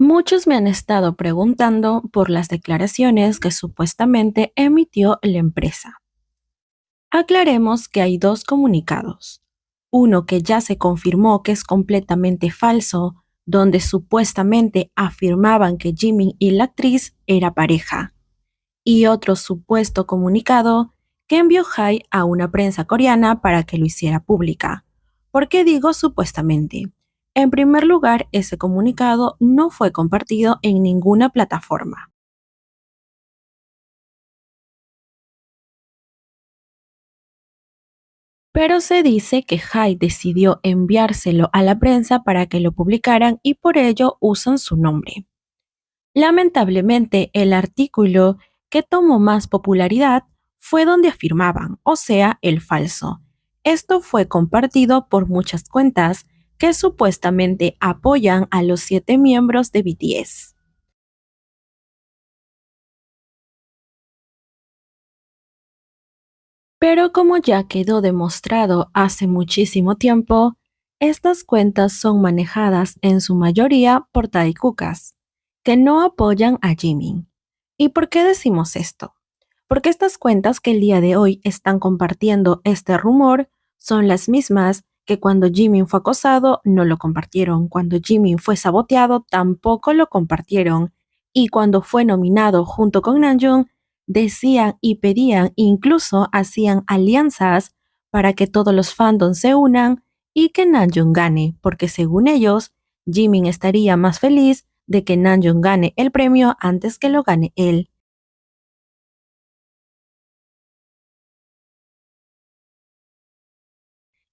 Muchos me han estado preguntando por las declaraciones que supuestamente emitió la empresa. Aclaremos que hay dos comunicados. Uno que ya se confirmó que es completamente falso, donde supuestamente afirmaban que Jimin y la actriz era pareja, y otro supuesto comunicado que envió Hyde a una prensa coreana para que lo hiciera pública. ¿Por qué digo supuestamente? En primer lugar, ese comunicado no fue compartido en ninguna plataforma. Pero se dice que Hyde decidió enviárselo a la prensa para que lo publicaran y por ello usan su nombre. Lamentablemente, el artículo que tomó más popularidad fue donde afirmaban, o sea, el falso. Esto fue compartido por muchas cuentas que supuestamente apoyan a los 7 miembros de BTS. Pero como ya quedó demostrado hace muchísimo tiempo, estas cuentas son manejadas en su mayoría por taikukas, que no apoyan a Jimin. ¿Y por qué decimos esto? Porque estas cuentas que el día de hoy están compartiendo este rumor son las mismas que cuando Jimin fue acosado no lo compartieron, cuando Jimin fue saboteado tampoco lo compartieron, y cuando fue nominado junto con Namjoon decían y pedían, incluso hacían alianzas para que todos los fandoms se unan y que Namjoon gane, porque según ellos, Jimin estaría más feliz de que Namjoon gane el premio antes que lo gane él.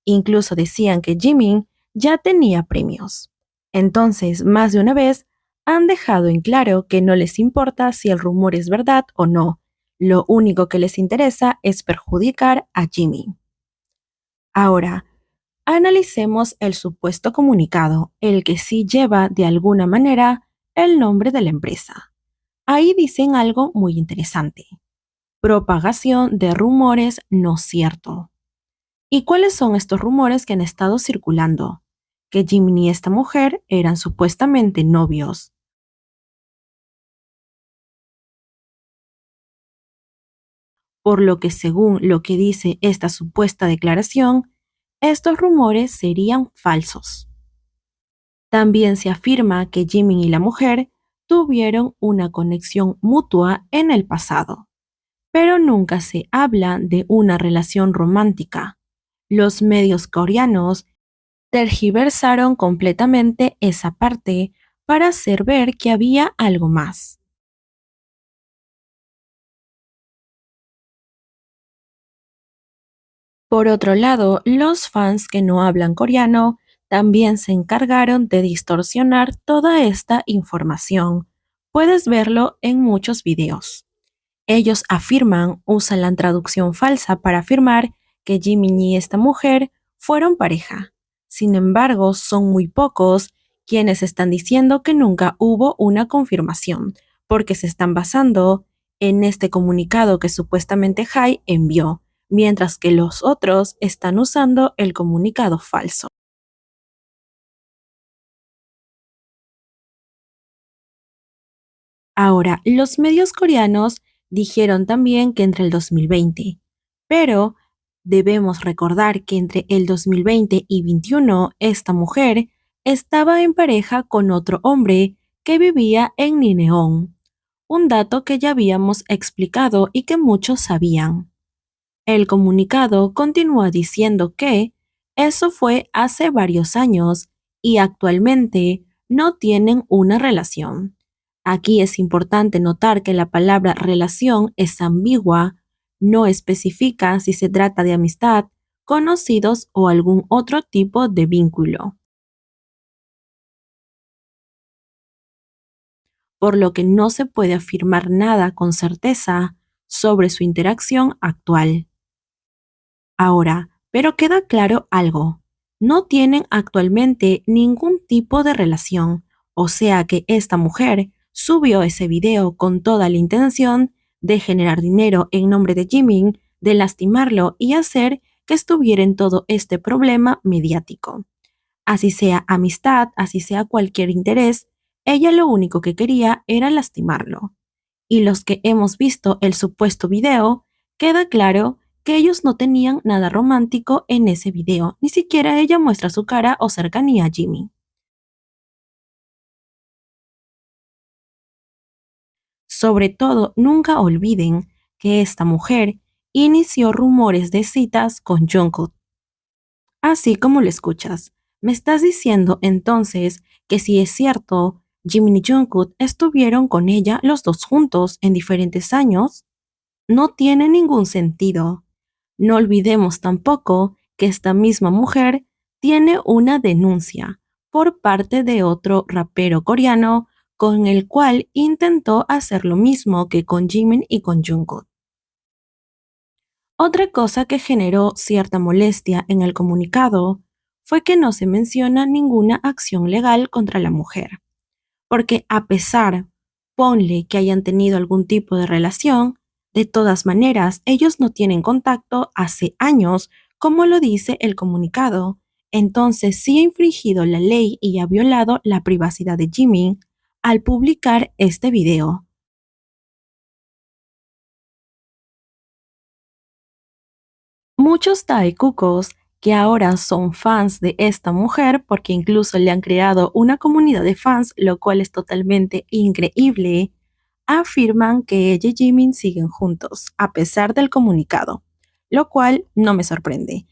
Incluso decían que Jimin ya tenía premios. Entonces, más de una vez, han dejado en claro que no les importa si el rumor es verdad o no. Lo único que les interesa es perjudicar a Jimin. Ahora, analicemos el supuesto comunicado, el que sí lleva de alguna manera el nombre de la empresa. Ahí dicen algo muy interesante. Propagación de rumores no cierto. ¿Y cuáles son estos rumores que han estado circulando? Que Jimin y esta mujer eran supuestamente novios, por lo que según lo que dice esta supuesta declaración, estos rumores serían falsos. También se afirma que Jimin y la mujer tuvieron una conexión mutua en el pasado, pero nunca se habla de una relación romántica. Los medios coreanos tergiversaron completamente esa parte para hacer ver que había algo más. Por otro lado, los fans que no hablan coreano también se encargaron de distorsionar toda esta información. Puedes verlo en muchos videos. Ellos afirman, usan la traducción falsa para afirmar que Jimin y esta mujer fueron pareja. Sin embargo, son muy pocos quienes están diciendo que nunca hubo una confirmación, porque se están basando en este comunicado que supuestamente Hai envió, mientras que los otros están usando el comunicado falso. Ahora, los medios coreanos dijeron también que entre el 2020, pero debemos recordar que entre el 2020 y 21 esta mujer estaba en pareja con otro hombre que vivía en Nineon, un dato que ya habíamos explicado y que muchos sabían. El comunicado continúa diciendo que eso fue hace varios años y actualmente no tienen una relación. Aquí es importante notar que la palabra relación es ambigua, no especifica si se trata de amistad, conocidos o algún otro tipo de vínculo, por lo que no se puede afirmar nada con certeza sobre su interacción actual. Ahora, pero queda claro algo, no tienen actualmente ningún tipo de relación, o sea que esta mujer subió ese video con toda la intención de generar dinero en nombre de Jimin, de lastimarlo y hacer que estuviera en todo este problema mediático. Así sea amistad, así sea cualquier interés, Ella lo único que quería era lastimarlo. Y los que hemos visto el supuesto video, queda claro que ellos no tenían nada romántico en ese video, ni siquiera ella muestra su cara o cercanía a Jimmy. Sobre todo, nunca olviden que esta mujer inició rumores de citas con Jungkook. Así como lo escuchas, me estás diciendo entonces que si es cierto, Jimin y Jungkook estuvieron con ella los dos juntos en diferentes años. No tiene ningún sentido. No olvidemos tampoco que esta misma mujer tiene una denuncia por parte de otro rapero coreano con el cual intentó hacer lo mismo que con Jimin y con Jungkook. Otra cosa que generó cierta molestia en el comunicado fue que no se menciona ninguna acción legal contra la mujer, porque a pesar, ponle que hayan tenido algún tipo de relación, de todas maneras ellos no tienen contacto hace años, como lo dice el comunicado, entonces sí ha infringido la ley y ha violado la privacidad de Jimin al publicar este video. Muchos taekwoncos que ahora son fans de esta mujer porque incluso le han creado una comunidad de fans, lo cual es totalmente increíble, afirman que ella y Jimin siguen juntos, a pesar del comunicado, lo cual no me sorprende.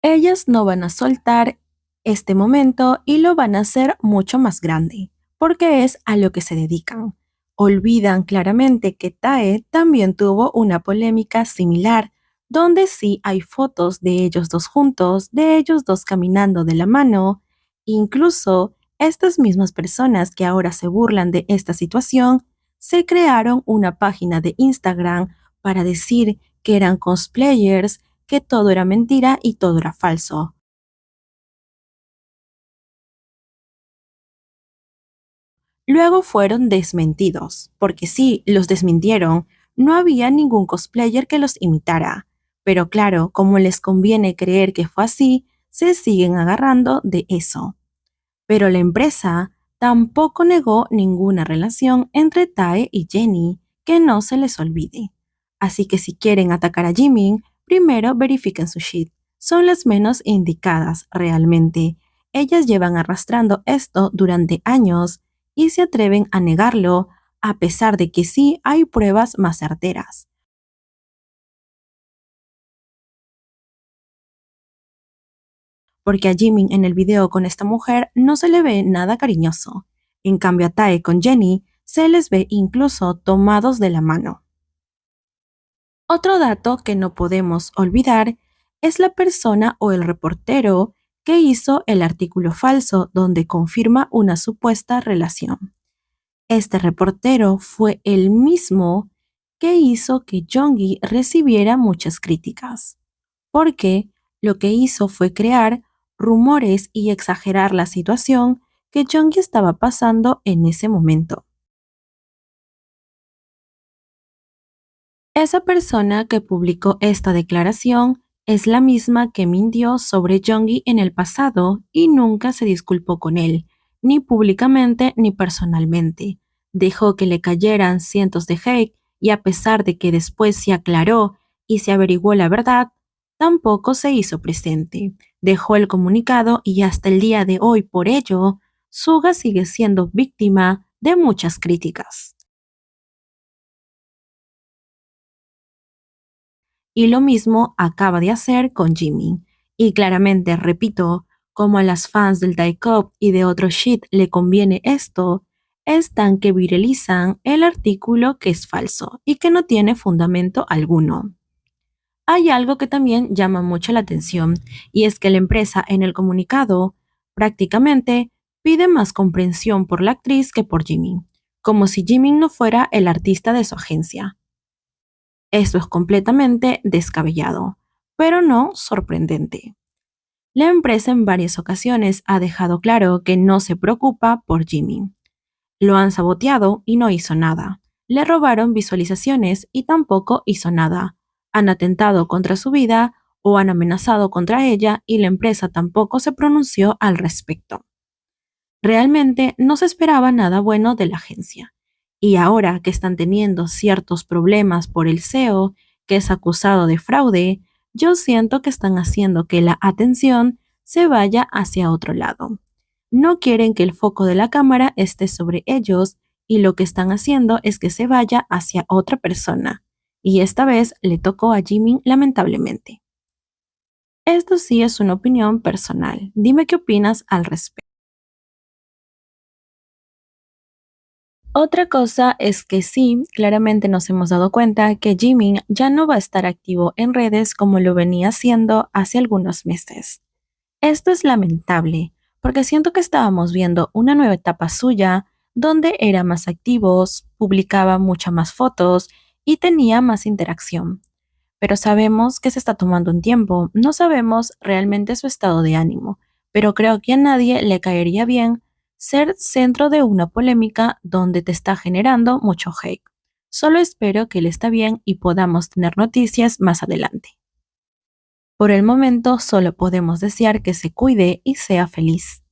Ellas no van a soltar este momento y lo van a hacer mucho más grande, porque es a lo que se dedican. Olvidan claramente que Tae también tuvo una polémica similar, donde sí hay fotos de ellos dos juntos, de ellos dos caminando de la mano. Incluso estas mismas personas que ahora se burlan de esta situación, se crearon una página de Instagram para decir que eran cosplayers, que todo era mentira y todo era falso. Luego fueron desmentidos, porque sí, los desmintieron, no había ningún cosplayer que los imitara. Pero claro, como les conviene creer que fue así, se siguen agarrando de eso. Pero la empresa tampoco negó ninguna relación entre Tae y Jenny, que no se les olvide. Así que si quieren atacar a Jimin, primero verifiquen su shit. Son las menos indicadas realmente. Ellas llevan arrastrando esto durante años y se atreven a negarlo a pesar de que sí hay pruebas más certeras. Porque a Jimin en el video con esta mujer no se le ve nada cariñoso. En cambio a Tae con Jenny se les ve incluso tomados de la mano. Otro dato que no podemos olvidar es la persona o el reportero que hizo el artículo falso donde confirma una supuesta relación. Este reportero fue el mismo que hizo que Jonggi recibiera muchas críticas, porque lo que hizo fue crear rumores y exagerar la situación que Jonggi estaba pasando en ese momento. Esa persona que publicó esta declaración es la misma que mintió sobre Jonggi en el pasado y nunca se disculpó con él, ni públicamente ni personalmente. Dejó que le cayeran cientos de hate y a pesar de que después se aclaró y se averiguó la verdad, tampoco se hizo presente. Dejó el comunicado y hasta el día de hoy por ello, Suga sigue siendo víctima de muchas críticas. Y lo mismo acaba de hacer con Jimmy. Y claramente, repito, como a las fans del Taekwondo y de otro shit le conviene esto, están que viralizan el artículo que es falso y que no tiene fundamento alguno. Hay algo que también llama mucho la atención y es que la empresa en el comunicado prácticamente pide más comprensión por la actriz que por Jimmy, como si Jimmy no fuera el artista de su agencia. Esto es completamente descabellado, pero no sorprendente. La empresa en varias ocasiones ha dejado claro que no se preocupa por Jimmy. Lo han saboteado y no hizo nada. Le robaron visualizaciones y tampoco hizo nada. Han atentado contra su vida o han amenazado contra ella y la empresa tampoco se pronunció al respecto. Realmente no se esperaba nada bueno de la agencia. Y ahora que están teniendo ciertos problemas por el CEO, que es acusado de fraude, yo siento que están haciendo que la atención se vaya hacia otro lado. No quieren que el foco de la cámara esté sobre ellos y lo que están haciendo es que se vaya hacia otra persona. Y esta vez le tocó a Jimin lamentablemente. Esto sí es una opinión personal. Dime qué opinas al respecto. Otra cosa es que sí, claramente nos hemos dado cuenta que Jimin ya no va a estar activo en redes como lo venía haciendo hace algunos meses. Esto es lamentable, porque siento que estábamos viendo una nueva etapa suya donde era más activo, publicaba muchas más fotos y tenía más interacción. Pero sabemos que se está tomando un tiempo, no sabemos realmente su estado de ánimo, pero creo que a nadie le caería bien ser centro de una polémica donde te está generando mucho hate. Solo espero que él está bien y podamos tener noticias más adelante. Por el momento solo podemos desear que se cuide y sea feliz.